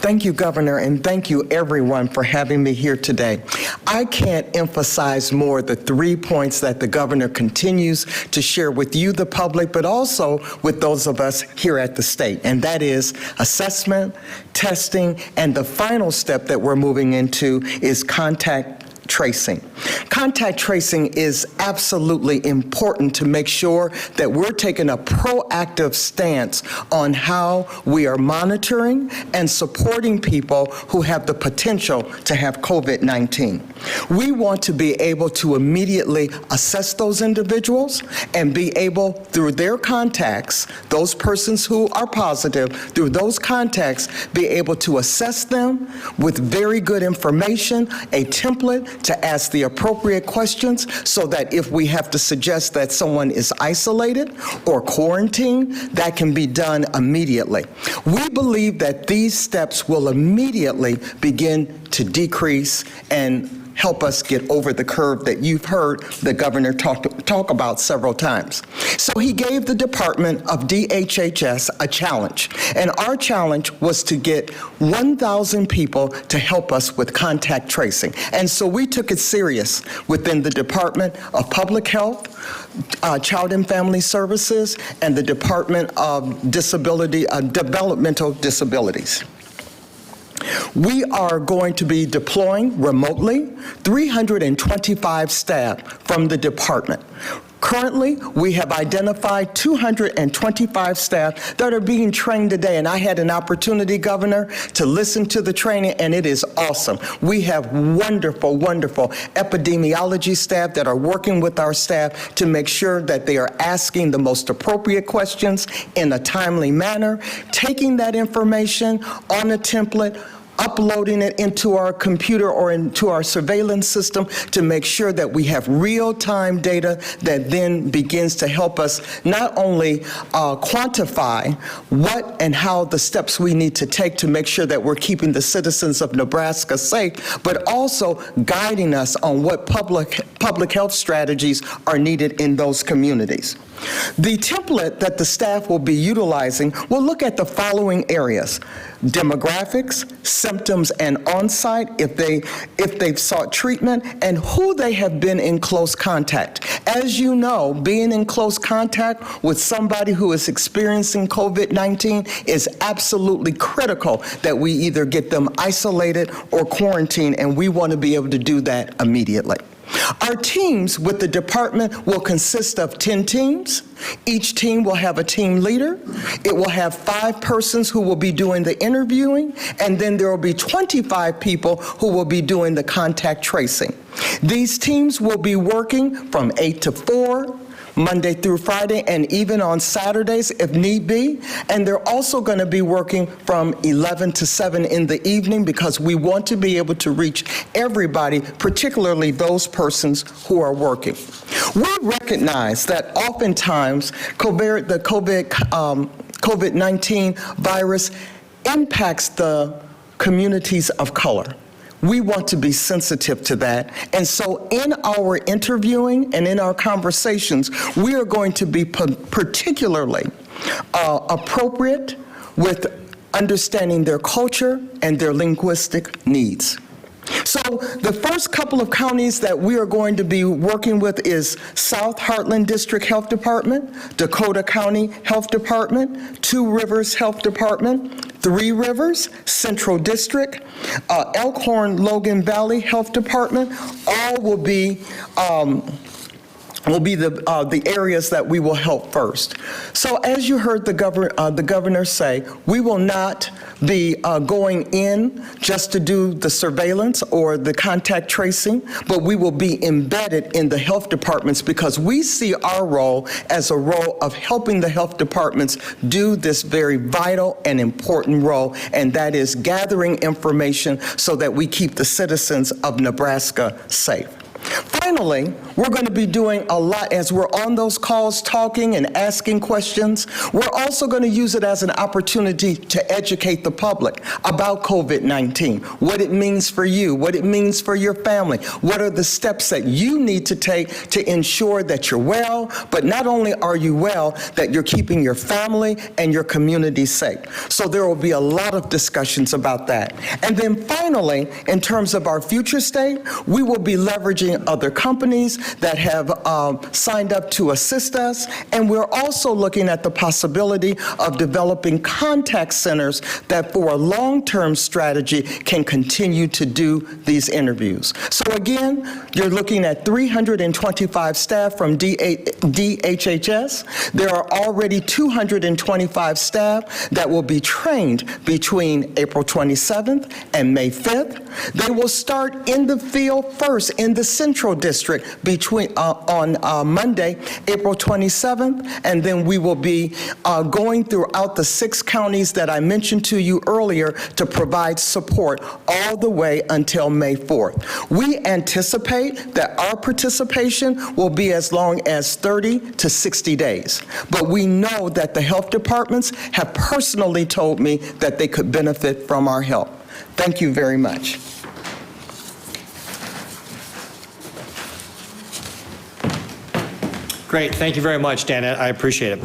Thank you, Governor, and thank you, everyone, for having me here today. I can't emphasize more the 3 points that the Governor continues to share with you, the public, but also with those of us here at the state, and that is assessment, testing, and the final step that we're moving into is contact tracing. Contact tracing is absolutely important to make sure that we're taking a proactive stance on how we are monitoring and supporting people who have the potential to have COVID-19. We want to be able to immediately assess those individuals and be able, through their contacts, those persons who are positive, through those contacts, be able to assess them with very good information, a template to ask the appropriate questions so that if we have to suggest that someone is isolated or quarantined, that can be done immediately. We believe that these steps will immediately begin to decrease and help us get over the curve that you've heard the governor talk about several times. So he gave the Department of DHHS a challenge, and our challenge was to get 1,000 people to help us with contact tracing. And so we took it serious within the Department of Public Health, Child and Family Services, and the Department of Developmental Disabilities. We are going to be deploying remotely 325 staff from the department. Currently, we have identified 225 staff that are being trained today, and I had an opportunity, Governor, to listen to the training, and it is awesome. We have wonderful, wonderful epidemiology staff that are working with our staff to make sure that they are asking the most appropriate questions in a timely manner, taking that information on a template, uploading it into our computer or into our surveillance system to make sure that we have real-time data that then begins to help us not only quantify what and how the steps we need to take to make sure that we're keeping the citizens of Nebraska safe, but also guiding us on what public health strategies are needed in those communities. The template that the staff will be utilizing will look at the following areas: demographics, symptoms, and on-site, if they've sought treatment, and who they have been in close contact. As you know, being in close contact with somebody who is experiencing COVID-19 is absolutely critical that we either get them isolated or quarantined, and we want to be able to do that immediately. Our teams with the department will consist of 10 teams. Each team will have a team leader. It will have 5 persons who will be doing the interviewing, and then there will be 25 people who will be doing the contact tracing. These teams will be working from 8 to 4, Monday through Friday, and even on Saturdays if need be. And they're also going to be working from 11 to 7 in the evening because we want to be able to reach everybody, particularly those persons who are working. We recognize that oftentimes the COVID-19 virus impacts the communities of color. We want to be sensitive to that. And so in our interviewing and in our conversations, we are going to be particularly appropriate with understanding their culture and their linguistic needs. So the first couple of counties that we are going to be working with is South Heartland District Health Department, Dakota County Health Department, Two Rivers Health Department, Three Rivers, Central District, Elkhorn Logan Valley Health Department. All will be the areas that we will help first. So as you heard the governor say, we will not be going in just to do the surveillance or the contact tracing, but we will be embedded in the health departments because we see our role as a role of helping the health departments do this very vital and important role, and that is gathering information so that we keep the citizens of Nebraska safe. finally, we're going to be doing a lot as we're on those calls talking and asking questions. We're also going to use it as an opportunity to educate the public about COVID-19, what it means for you, what it means for your family, what are the steps that you need to take to ensure that you're well, but not only are you well, that you're keeping your family and your community safe. So there will be a lot of discussions about that. And then finally, in terms of our future state, we will be leveraging other companies that have signed up to assist us, and we're also looking at the possibility of developing contact centers that for a long-term strategy can continue to do these interviews. So again, you're looking at 325 staff from DHHS. There are already 225 staff that will be trained between April 27th and May 5th. They will start in the field first in the Central District on Monday, April 27th, and then we will be going throughout the 6 counties that I mentioned to you earlier to provide support all the way until May 4th. We anticipate that our participation will be as long as 30 to 60 days, but we know that the health departments have personally told me that they could benefit from our help. Thank you very much. Great. Thank you very much, Danette. I appreciate it.